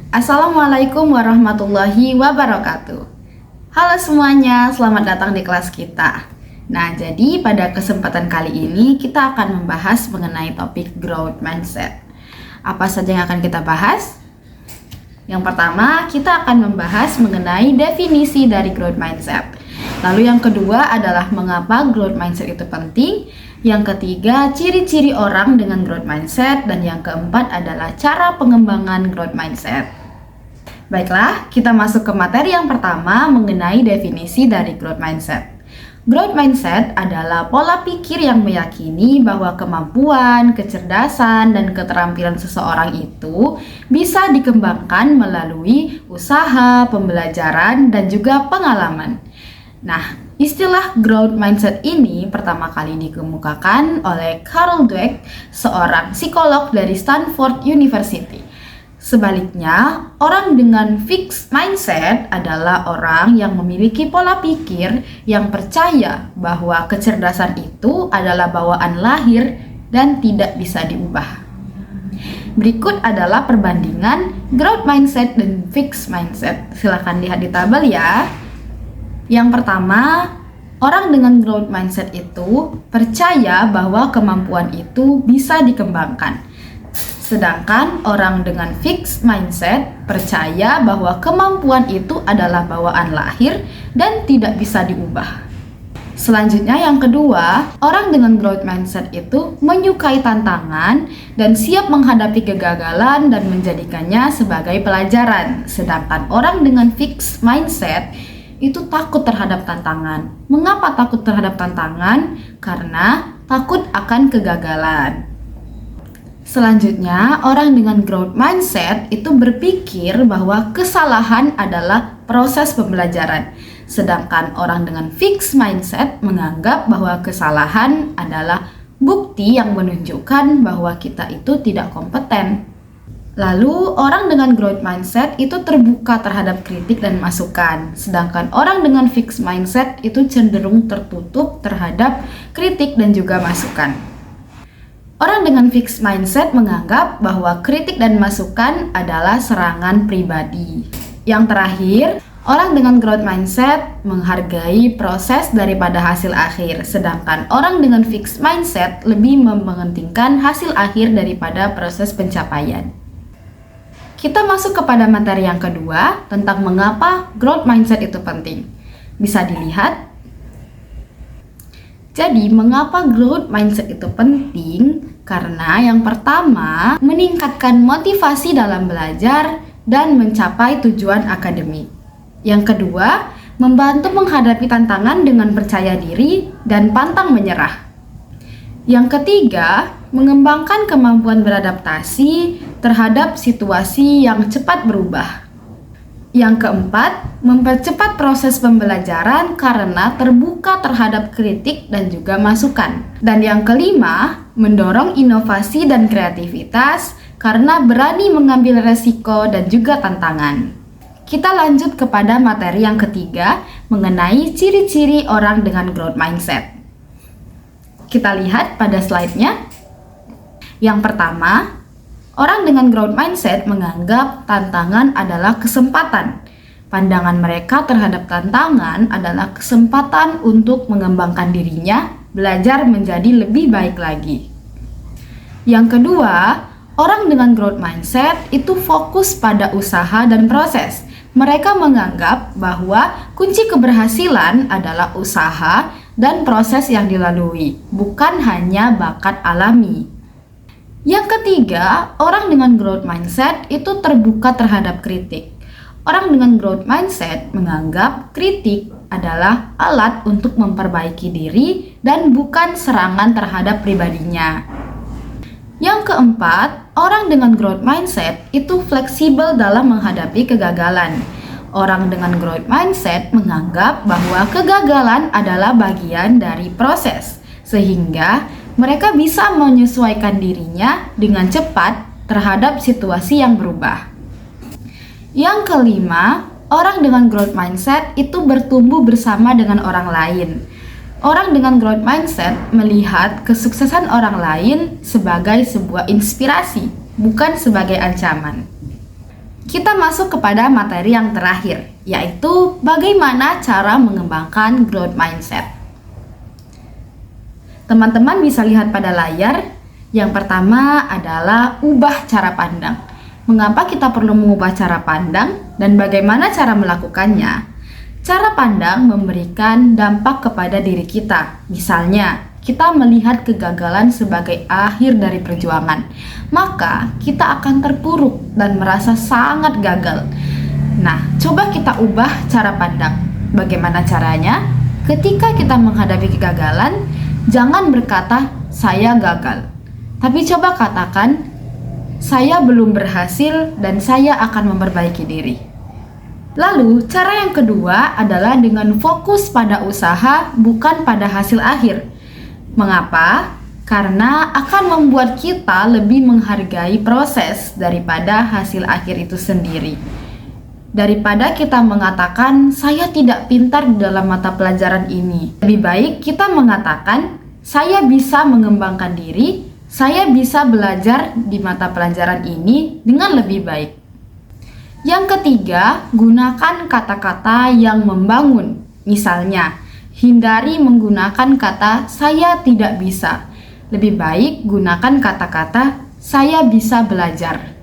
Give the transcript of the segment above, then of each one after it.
Assalamualaikum warahmatullahi wabarakatuh. Halo semuanya, selamat datang di kelas kita. Nah, jadi pada kesempatan kali ini kita akan membahas mengenai topik growth mindset. Apa saja yang akan kita bahas? Yang pertama, kita akan membahas mengenai definisi dari growth mindset. Lalu yang kedua adalah mengapa growth mindset itu penting. Yang ketiga, ciri-ciri orang dengan growth mindset. Dan yang keempat adalah cara pengembangan growth mindset. Baiklah, kita masuk ke materi yang pertama mengenai definisi dari growth mindset. Growth mindset adalah pola pikir yang meyakini bahwa kemampuan, kecerdasan, dan keterampilan seseorang itu bisa dikembangkan melalui usaha, pembelajaran, dan juga pengalaman. Nah, istilah growth mindset ini pertama kali dikemukakan oleh Carol Dweck, seorang psikolog dari Stanford University. Sebaliknya, orang dengan fixed mindset adalah orang yang memiliki pola pikir yang percaya bahwa kecerdasan itu adalah bawaan lahir dan tidak bisa diubah. Berikut adalah perbandingan growth mindset dan fixed mindset. Silahkan lihat di tabel ya. Yang pertama, orang dengan growth mindset itu percaya bahwa kemampuan itu bisa dikembangkan. Sedangkan orang dengan fixed mindset percaya bahwa kemampuan itu adalah bawaan lahir dan tidak bisa diubah. Selanjutnya yang kedua, orang dengan growth mindset itu menyukai tantangan dan siap menghadapi kegagalan dan menjadikannya sebagai pelajaran. Sedangkan orang dengan fixed mindset itu takut terhadap tantangan. Mengapa takut terhadap tantangan? Karena takut akan kegagalan. Selanjutnya, orang dengan growth mindset itu berpikir bahwa kesalahan adalah proses pembelajaran. Sedangkan orang dengan fixed mindset menganggap bahwa kesalahan adalah bukti yang menunjukkan bahwa kita itu tidak kompeten. Lalu, orang dengan growth mindset itu terbuka terhadap kritik dan masukan. Sedangkan orang dengan fixed mindset itu cenderung tertutup terhadap kritik dan juga masukan. Orang dengan fixed mindset menganggap bahwa kritik dan masukan adalah serangan pribadi. Yang terakhir, orang dengan growth mindset menghargai proses daripada hasil akhir, sedangkan orang dengan fixed mindset lebih mementingkan hasil akhir daripada proses pencapaian. Kita masuk kepada materi yang kedua tentang mengapa growth mindset itu penting. Bisa dilihat. Jadi, mengapa growth mindset itu penting? Karena yang pertama, meningkatkan motivasi dalam belajar dan mencapai tujuan akademik. Yang kedua, membantu menghadapi tantangan dengan percaya diri dan pantang menyerah. Yang ketiga, mengembangkan kemampuan beradaptasi terhadap situasi yang cepat berubah. Yang keempat, mempercepat proses pembelajaran karena terbuka terhadap kritik dan juga masukan. Dan yang kelima, mendorong inovasi dan kreativitas karena berani mengambil resiko dan juga tantangan. Kita lanjut kepada materi yang ketiga mengenai ciri-ciri orang dengan growth mindset. Kita lihat pada slide-nya. Yang pertama, orang dengan growth mindset menganggap tantangan adalah kesempatan. Pandangan mereka terhadap tantangan adalah kesempatan untuk mengembangkan dirinya, belajar menjadi lebih baik lagi. Yang kedua, orang dengan growth mindset itu fokus pada usaha dan proses. Mereka menganggap bahwa kunci keberhasilan adalah usaha dan proses yang dilalui, bukan hanya bakat alami. Yang ketiga, orang dengan growth mindset itu terbuka terhadap kritik. Orang dengan growth mindset menganggap kritik adalah alat untuk memperbaiki diri dan bukan serangan terhadap pribadinya. Yang keempat, orang dengan growth mindset itu fleksibel dalam menghadapi kegagalan. Orang dengan growth mindset menganggap bahwa kegagalan adalah bagian dari proses, sehingga mereka bisa menyesuaikan dirinya dengan cepat terhadap situasi yang berubah. Yang kelima, orang dengan growth mindset itu bertumbuh bersama dengan orang lain. Orang dengan growth mindset melihat kesuksesan orang lain sebagai sebuah inspirasi, bukan sebagai ancaman. kita masuk kepada materi yang terakhir, yaitu bagaimana cara mengembangkan growth mindset. Teman-teman bisa lihat pada layar, yang pertama adalah ubah cara pandang. Mengapa kita perlu mengubah cara pandang dan bagaimana cara melakukannya? Cara pandang memberikan dampak kepada diri kita. Misalnya, kita melihat kegagalan sebagai akhir dari perjuangan, maka kita akan terpuruk dan merasa sangat gagal. Nah, coba kita ubah cara pandang. Bagaimana caranya? Ketika kita menghadapi kegagalan, jangan berkata, "Saya gagal." Tapi coba katakan, "Saya belum berhasil dan saya akan memperbaiki diri." Lalu, cara yang kedua adalah dengan fokus pada usaha, bukan pada hasil akhir. Mengapa? Karena akan membuat kita lebih menghargai proses daripada hasil akhir itu sendiri. Daripada kita mengatakan, "Saya tidak pintar di dalam mata pelajaran ini," lebih baik kita mengatakan, "Saya bisa mengembangkan diri, saya bisa belajar di mata pelajaran ini dengan lebih baik." Yang ketiga, gunakan kata-kata yang membangun. Misalnya, hindari menggunakan kata "saya tidak bisa". Lebih baik gunakan kata-kata "saya bisa belajar".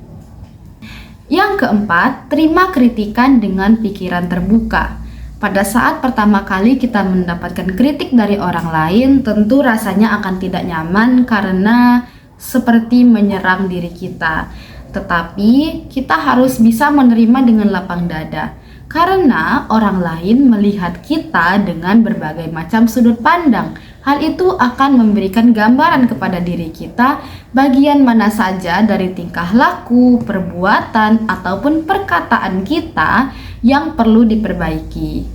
Yang keempat, terima kritikan dengan pikiran terbuka. Pada saat pertama kali kita mendapatkan kritik dari orang lain, tentu rasanya akan tidak nyaman karena seperti menyerang diri kita. Tetapi kita harus bisa menerima dengan lapang dada, karena orang lain melihat kita dengan berbagai macam sudut pandang. Hal itu akan memberikan gambaran kepada diri kita bagian mana saja dari tingkah laku, perbuatan, ataupun perkataan kita yang perlu diperbaiki.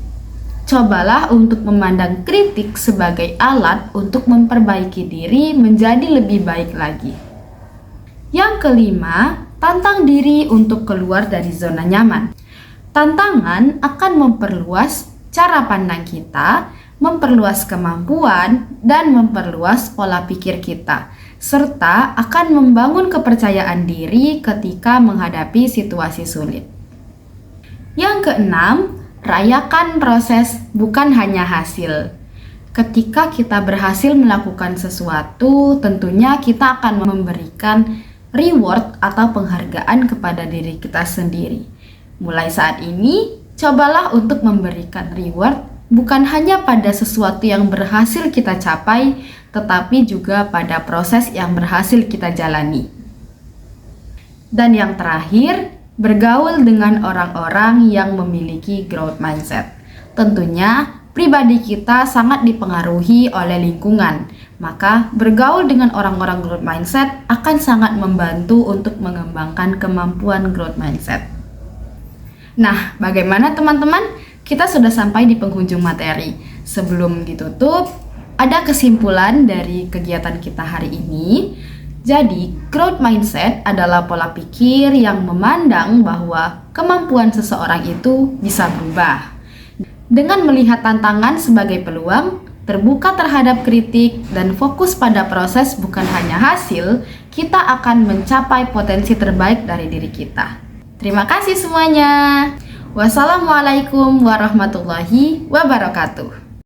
Cobalah untuk memandang kritik sebagai alat untuk memperbaiki diri menjadi lebih baik lagi. Yang kelima, tantang diri untuk keluar dari zona nyaman. Tantangan akan memperluas cara pandang kita, memperluas kemampuan, dan memperluas pola pikir kita, serta akan membangun kepercayaan diri ketika menghadapi situasi sulit. Yang keenam, rayakan proses, bukan hanya hasil. Ketika kita berhasil melakukan sesuatu, tentunya kita akan memberikan reward atau penghargaan kepada diri kita sendiri. Mulai saat ini, cobalah untuk memberikan reward bukan hanya pada sesuatu yang berhasil kita capai, tetapi juga pada proses yang berhasil kita jalani. Dan yang terakhir, bergaul dengan orang-orang yang memiliki growth mindset. Tentunya, pribadi kita sangat dipengaruhi oleh lingkungan. Maka bergaul dengan orang-orang growth mindset akan sangat membantu untuk mengembangkan kemampuan growth mindset. Nah, bagaimana teman-teman? Kita sudah sampai di penghujung materi. Sebelum ditutup, ada kesimpulan dari kegiatan kita hari ini. Jadi, growth mindset adalah pola pikir yang memandang bahwa kemampuan seseorang itu bisa berubah. Dengan melihat tantangan sebagai peluang, terbuka terhadap kritik, dan fokus pada proses bukan hanya hasil, kita akan mencapai potensi terbaik dari diri kita. Terima kasih semuanya. Wassalamualaikum warahmatullahi wabarakatuh.